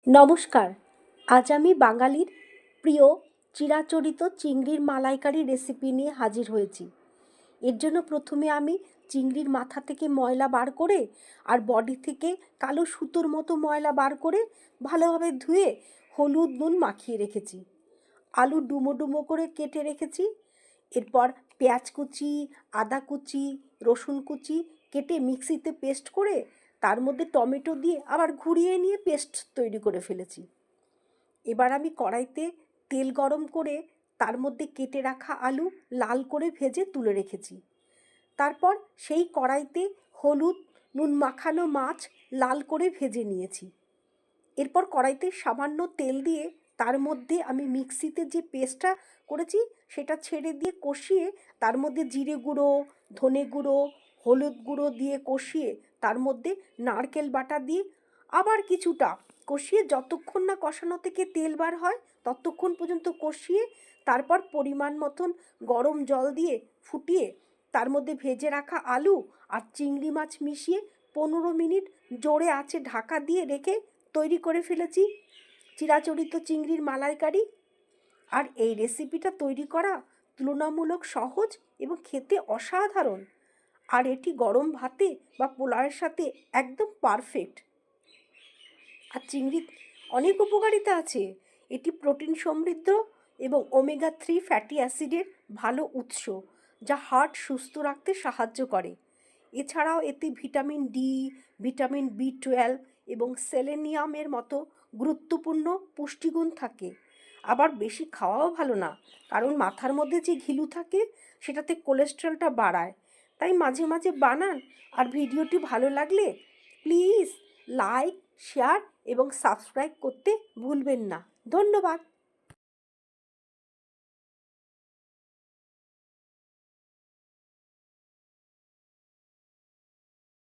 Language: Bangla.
নমস্কার। আজ আমি বাঙালির প্রিয় চিরাচরিত চিংড়ির মালাইকারি রেসিপি নিয়ে হাজির হয়েছি। এর জন্য প্রথমে আমি চিংড়ির মাথা থেকে ময়লা বার করে আর বডি থেকে কালো সুতোর মতো ময়লা বার করে ভালোভাবে ধুয়ে হলুদ নুন মাখিয়ে রেখেছি। আলু ডুমো ডুমো করে কেটে রেখেছি। এরপর পেঁয়াজ কুচি, আদা কুচি, রসুন কুচি কেটে মিক্সিতে পেস্ট করে তার মধ্যে টমেটো দিয়ে আবার ঘুরিয়ে নিয়ে পেস্ট তৈরি করে ফেলেছি। এবার আমি কড়াইতে তেল গরম করে তার মধ্যে কেটে রাখা আলু লাল করে ভেজে তুলে রেখেছি। তারপর সেই কড়াইতে হলুদ নুন মাখানো মাছ লাল করে ভেজে নিয়েছি। এরপর কড়াইতে সামান্য তেল দিয়ে তার মধ্যে আমি মিক্সিতে যে পেস্টটা করেছি সেটা ছেড়ে দিয়ে কষিয়ে তার মধ্যে জিরে গুঁড়ো, ধনে গুঁড়ো, হলুদ গুঁড়ো দিয়ে কষিয়ে তার মধ্যে নারকেল বাটা দিয়ে আবার কিছুটা কষিয়ে যতক্ষণ না কষানো থেকে তেল বার হয় ততক্ষণ পর্যন্ত কষিয়ে তারপর পরিমাণ মতন গরম জল দিয়ে ফুটিয়ে তার মধ্যে ভেজে রাখা আলু আর চিংড়ি মাছ মিশিয়ে 15 মিনিট জোরে আঁচে ঢাকা দিয়ে রেখে তৈরি করে ফেলেছি চিরাচরিত চিংড়ির মালাইকারি। আর এই রেসিপিটা তৈরি করা তুলনামূলক সহজ এবং খেতে অসাধারণ। আর এটি গরম ভাতে বা পোলাওয়ের সাথে একদম পারফেক্ট। আর চিংড়ির অনেক উপকারিতা আছে। এটি প্রোটিন সমৃদ্ধ এবং ওমেগা 3 ফ্যাটি অ্যাসিডের ভালো উৎস, যা হার্ট সুস্থ রাখতে সাহায্য করে। এছাড়াও এতে ভিটামিন ডি, ভিটামিন বি 12 এবং সেলেনিয়ামের মতো গুরুত্বপূর্ণ পুষ্টিগুণ থাকে। আবার বেশি খাওয়াও ভালো না, কারণ মাথার মধ্যে যে ঘিলু থাকে সেটাতে কোলেস্টেরলটা বাড়ায়। তাই মাঝে মাঝে বানান। আর ভিডিওটি ভালো লাগলে প্লিজ লাইক, শেয়ার এবং সাবস্ক্রাইব করতে ভুলবেন না। ধন্যবাদ।